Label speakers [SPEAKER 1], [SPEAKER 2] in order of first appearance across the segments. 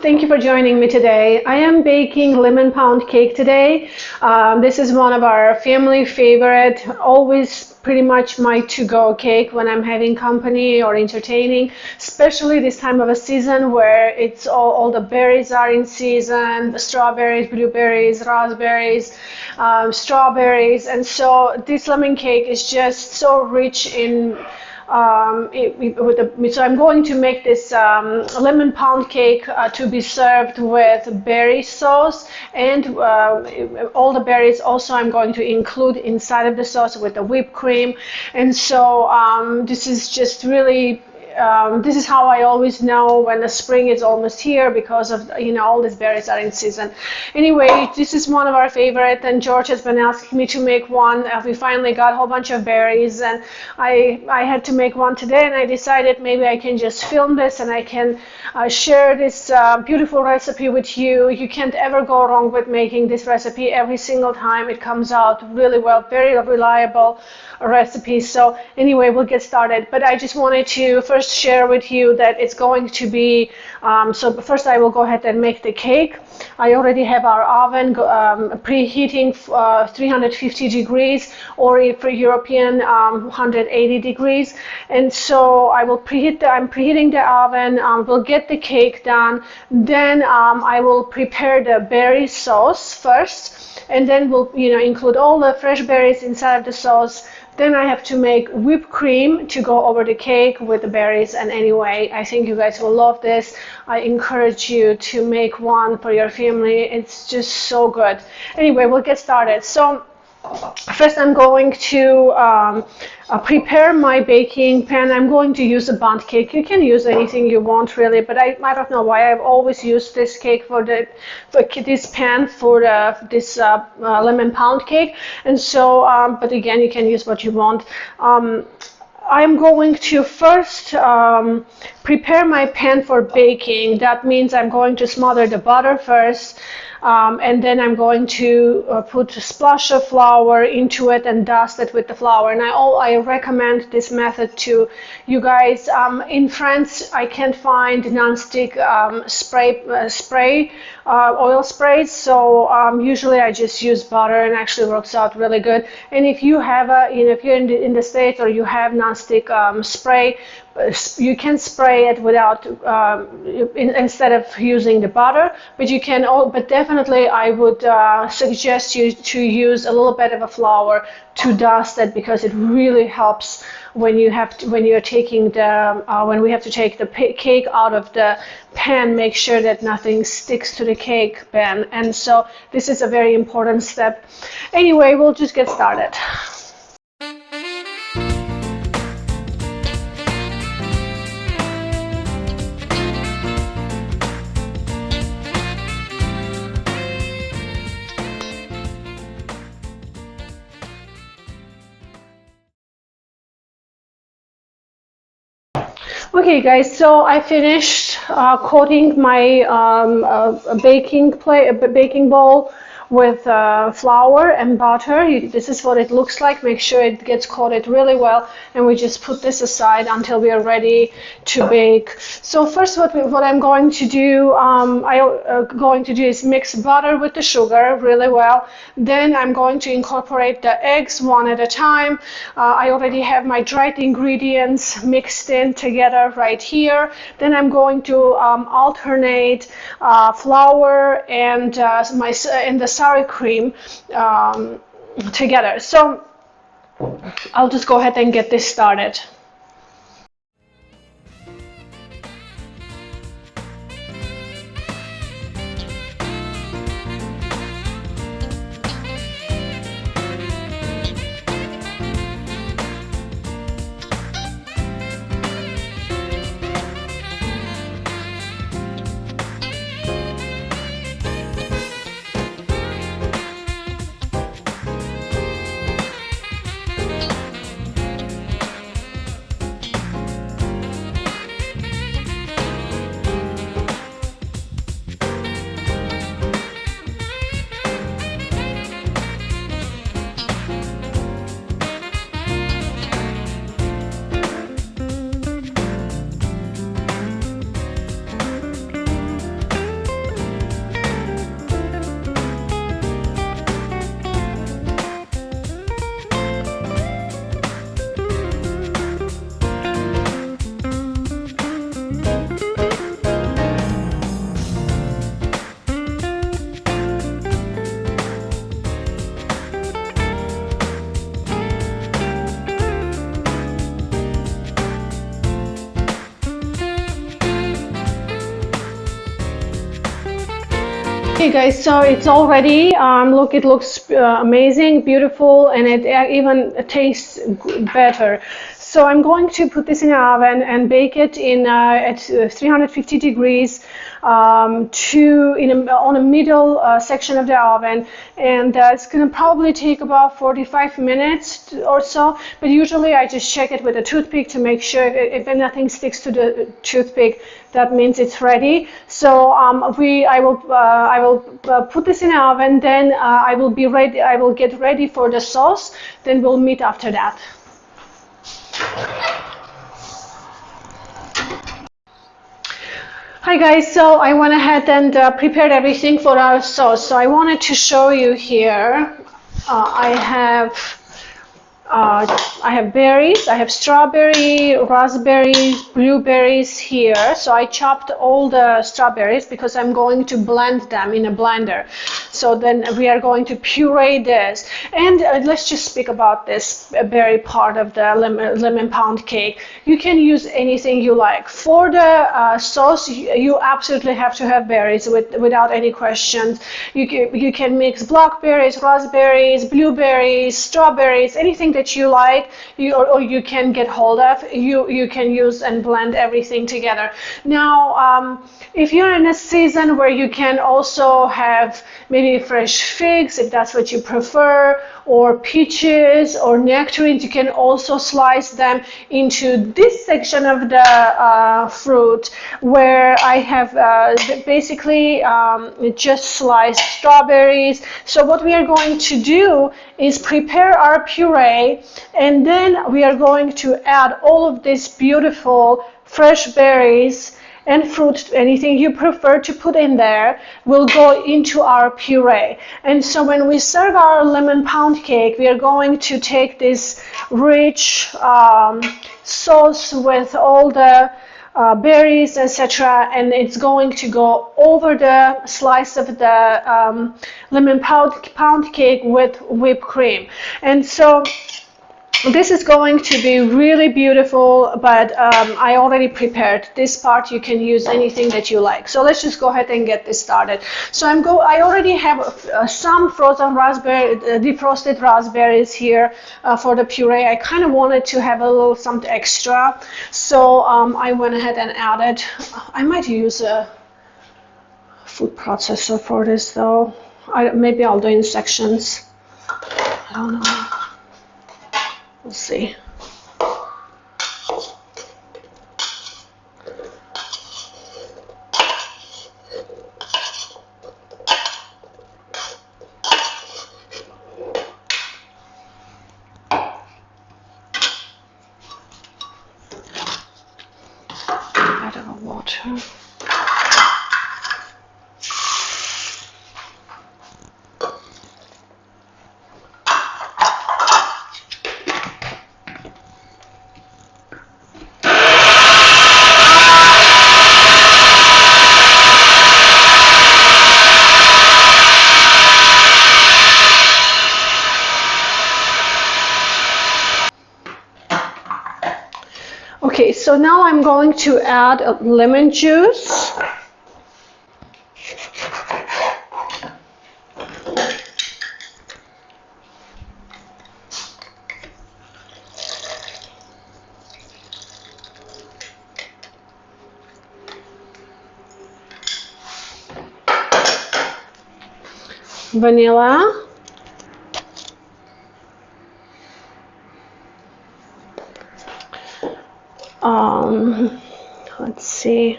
[SPEAKER 1] Thank you for joining me today. I am baking lemon pound cake today. This is one of our family favorite, always pretty much my to-go cake when I'm having company or entertaining, especially this time of a season where it's all the berries are in season, strawberries, blueberries, raspberries, strawberries, and so this lemon cake is just so rich in so I'm going to make this lemon pound cake to be served with berry sauce, and all the berries also I'm going to include inside of the sauce with the whipped cream. And so this is just really this is how I always know when the spring is almost here, because of, you know, all these berries are in season. Anyway, this is one of our favorite, and George has been asking me to make one. We finally got a whole bunch of berries, and I had to make one today, and I decided maybe I can just film this and I can share this beautiful recipe with you. You can't ever go wrong with making this recipe. Every single time it comes out really well, very reliable recipe. So anyway, we'll get started, but I just wanted to first share with you that it's going to be so first I will go ahead and make the cake. I already have our oven preheating 350 degrees, or for European 180 degrees, and so I will I'm preheating the oven. We'll get the cake done, then I will prepare the berry sauce first, and then we'll include all the fresh berries inside of the sauce. Then I have to make whipped cream to go over the cake with the berries. And anyway, I think you guys will love this. I encourage you to make one for your family. It's just so good. Anyway, we'll get started. So first I'm going to prepare my baking pan. I'm going to use a bundt cake. You can use anything you want really, but I don't know why I've always used this cake for this pan for this lemon pound cake. And so, but again, you can use what you want. I'm going to first prepare my pan for baking. That means I'm going to smother the butter first, and then I'm going to put a splash of flour into it and dust it with the flour. And I recommend this method to you guys. In France, I can't find non-stick oil sprays, so usually I just use butter, and actually works out really good. And if you have if you're in the States or you have non-stick spray, you can spray it without instead of using the butter, but you can. But definitely, I would suggest you to use a little bit of a flour to dust it, because it really helps when you have to, when you're taking the when we have to take the cake out of the pan. Make sure that nothing sticks to the cake pan, and so this is a very important step. Anyway, we'll just get started. Okay guys, so I finished coating my baking bowl with flour and butter. This is what it looks like. Make sure it gets coated really well, and we just put this aside until we are ready to bake. So first what I'm going to do, is mix butter with the sugar really well. Then I'm going to incorporate the eggs one at a time. I already have my dried ingredients mixed in together right here. Then I'm going to alternate flour and the sour cream together. So I'll just go ahead and get this started. Okay guys, so it's all ready. Look, it looks amazing, beautiful, and it even tastes better. So I'm going to put this in the oven and bake it in at 350 degrees on a middle section of the oven, and it's going to probably take about 45 minutes or so. But usually I just check it with a toothpick to make sure if nothing sticks to the toothpick, that means it's ready. So I will put this in the oven. Then I will be ready. I will get ready for the sauce. Then we'll meet after that. Hi guys, so I went ahead and prepared everything for our sauce. So I wanted to show you here. I have berries, I have strawberry, raspberries, blueberries here. So I chopped all the strawberries because I'm going to blend them in a blender. So then we are going to puree this. And let's just speak about this berry part of the lemon pound cake. You can use anything you like. For the sauce, you absolutely have to have berries without any questions. You can mix blackberries, raspberries, blueberries, strawberries, anything that you like, or you can get hold of, you can use and blend everything together. Now, if you're in a season where you can also have maybe fresh figs, if that's what you prefer, or peaches or nectarines, you can also slice them into this section of the fruit where I have basically just sliced strawberries. So what we are going to do is prepare our puree, and then we are going to add all of these beautiful fresh berries and fruit, anything you prefer to put in there, will go into our puree. And so when we serve our lemon pound cake, we are going to take this rich sauce with all the berries, etc., and it's going to go over the slice of the lemon pound cake with whipped cream. And so this is going to be really beautiful, but I already prepared this part. You can use anything that you like. So let's just go ahead and get this started. So I already have some frozen raspberry, defrosted raspberries here for the puree. I kind of wanted to have a little something extra, so I went ahead and added. I might use a food processor for this though. Maybe I'll do in sections. I don't know. We'll see. A bit of water. Okay, so now I'm going to add lemon juice. Vanilla. Let's see,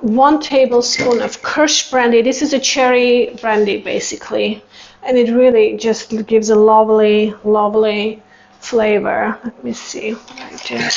[SPEAKER 1] 1 tablespoon of Kirsch brandy. This is a cherry brandy basically, and it really just gives a lovely, lovely flavor. Let me see what I did.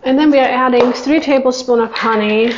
[SPEAKER 1] And then we are adding 3 tablespoons of honey.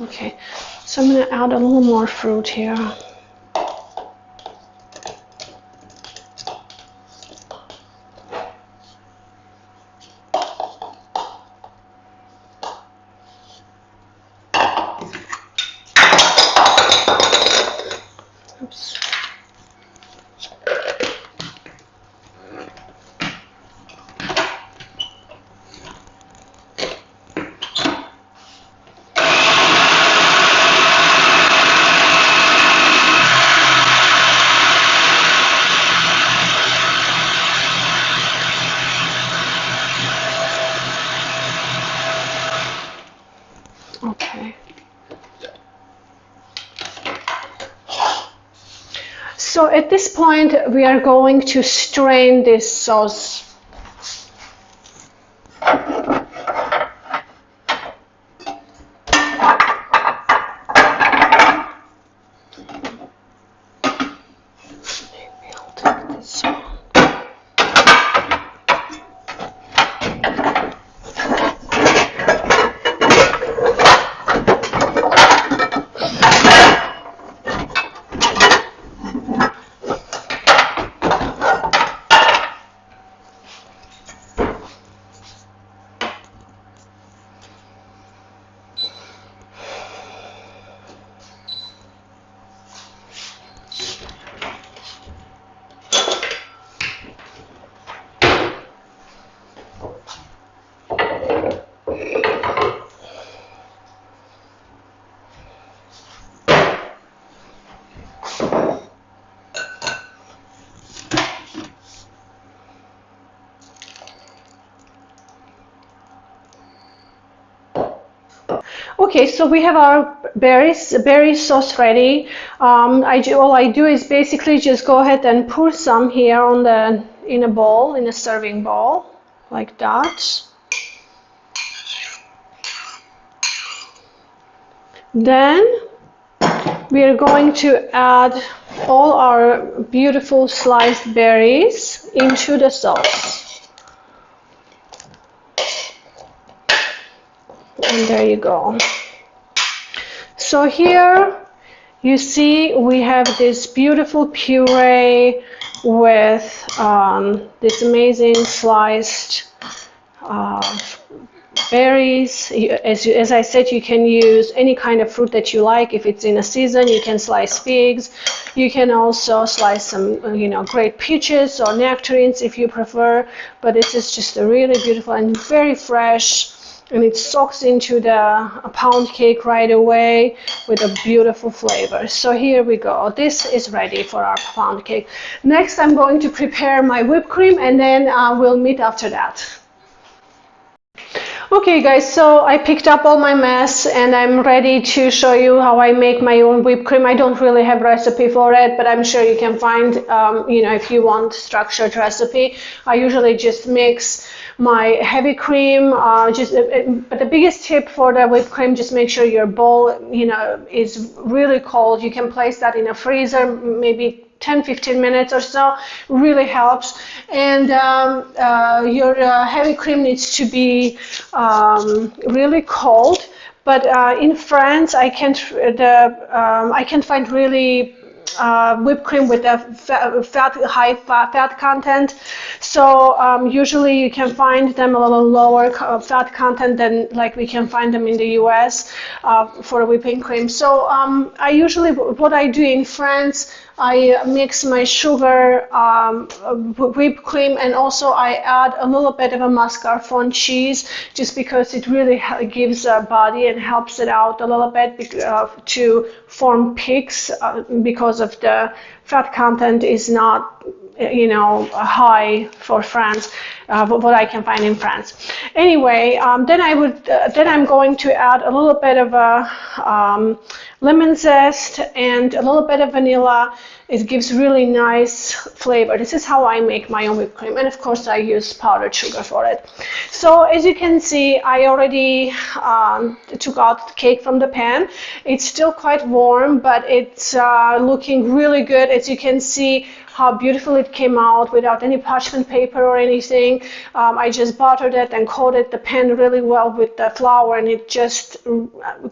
[SPEAKER 1] Okay, so I'm going to add a little more fruit here. Oops. Okay. So at this point, we are going to strain this sauce. Maybe I'll take this one. Okay, so we have our berry sauce ready. All I do is basically just go ahead and pour some here on in a bowl, in a serving bowl, like that. Then we are going to add all our beautiful sliced berries into the sauce. And there you go. So here you see we have this beautiful puree with this amazing sliced berries. As I said, you can use any kind of fruit that you like. If it's in a season, you can slice figs. You can also slice some, great peaches or nectarines if you prefer. But this is just a really beautiful and very fresh. And it soaks into the pound cake right away with a beautiful flavor. So here we go. This is ready for our pound cake. Next, I'm going to prepare my whipped cream, and then we'll meet after that. Okay guys, so I picked up all my mess and I'm ready to show you how I make my own whipped cream. I don't really have a recipe for it, but I'm sure you can find, if you want structured recipe. I usually just mix my heavy cream, but the biggest tip for the whipped cream, just make sure your bowl, is really cold. You can place that in a freezer, maybe 10-15 minutes or so, really helps. And your heavy cream needs to be really cold. But in France, I can't find really whipped cream with a high fat content. So usually you can find them a little lower fat content than like we can find them in the US for whipping cream. So I usually, what I do in France, I mix my sugar, whipped cream, and also I add a little bit of a mascarpone cheese, just because it really gives a body and helps it out a little bit to form peaks, because of the fat content is not high for France, what I can find in France. Anyway, then I'm going to add a little bit of a lemon zest and a little bit of vanilla. It gives really nice flavor. This is how I make my own whipped cream, and of course I use powdered sugar for it. So as you can see, I already took out the cake from the pan. It's still quite warm, but it's looking really good. As you can see how beautiful it came out without any parchment paper or anything. I just buttered it and coated the pan really well with the flour, and it just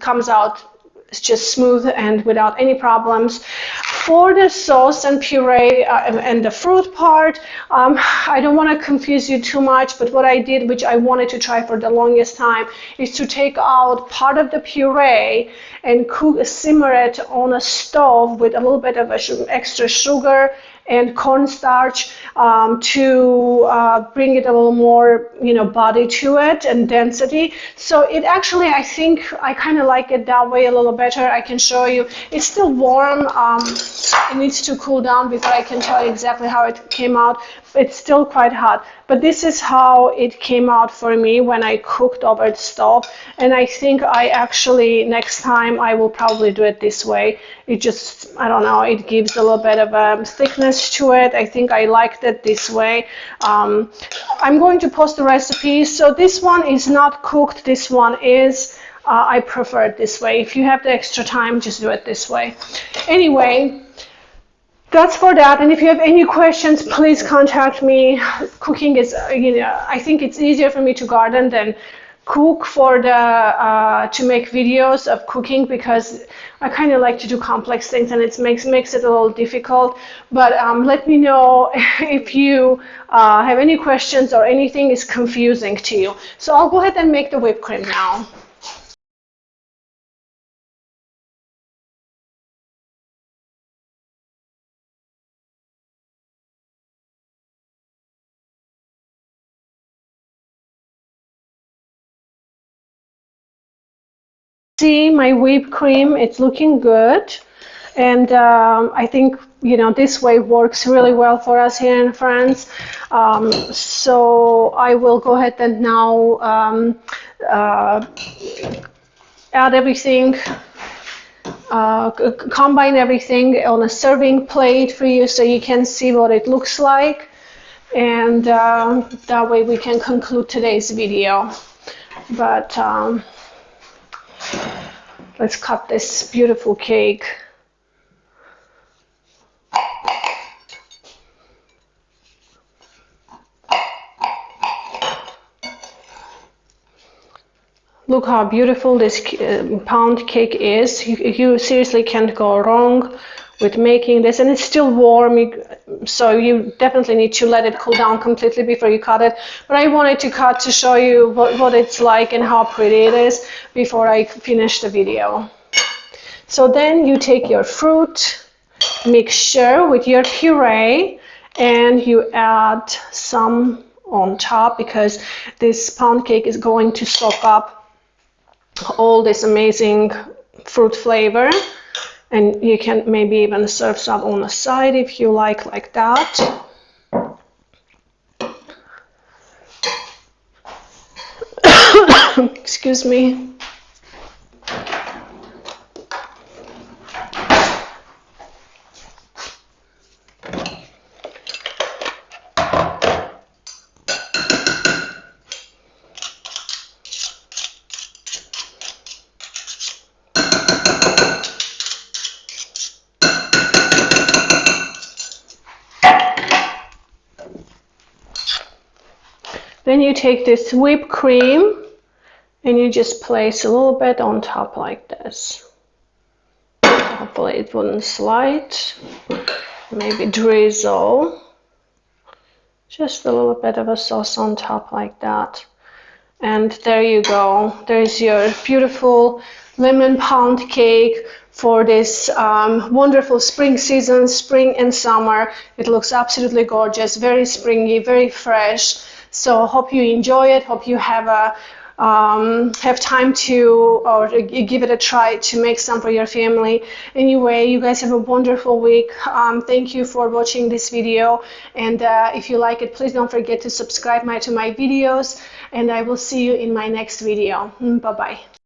[SPEAKER 1] comes out just smooth and without any problems. For the sauce and puree and the fruit part, I don't want to confuse you too much, but what I did, which I wanted to try for the longest time, is to take out part of the puree and simmer it on a stove with a little bit of extra sugar and cornstarch to bring it a little more, body to it and density. So it actually, I think I kind of like it that way a little better. I can show you. It's still warm. It needs to cool down before I can tell you exactly how it came out. It's still quite hot. But this is how it came out for me when I cooked over the stove. And I think I actually, next time, I will probably do it this way. It just, I don't know, it gives a little bit of a thickness to it. I think I liked it this way. I'm going to post the recipe. So this one is not cooked. This one is. I prefer it this way. If you have the extra time, just do it this way. Anyway, that's for that. And if you have any questions, please contact me. Cooking is, I think it's easier for me to garden than cook for the to make videos of cooking, because I kind of like to do complex things and it makes it a little difficult. But let me know if you have any questions or anything is confusing to you. So I'll go ahead and make the whipped cream now. See my whipped cream, it's looking good, and I think this way works really well for us here in France. So I will go ahead and now add everything, combine everything on a serving plate for you so you can see what it looks like, and that way we can conclude today's video. But let's cut this beautiful cake. Look how beautiful this pound cake is. You seriously can't go wrong with making this, and it's still warm, so you definitely need to let it cool down completely before you cut it. But I wanted to cut to show you what it's like and how pretty it is before I finish the video. So then you take your fruit mixture with your puree and you add some on top, because this pound cake is going to soak up all this amazing fruit flavor. And you can maybe even serve some on the side if you like that. Excuse me. Then you take this whipped cream and you just place a little bit on top like this. Hopefully it wouldn't slide. Maybe drizzle just a little bit of a sauce on top like that. And there you go. There's your beautiful lemon pound cake for this wonderful spring season, spring and summer. It looks absolutely gorgeous, very springy, very fresh. So hope you enjoy it. Hope you have time to, or give it a try to make some for your family. Anyway, you guys have a wonderful week. Thank you for watching this video, and if you like it, please don't forget to subscribe to my videos, and I will see you in my next video. Bye bye.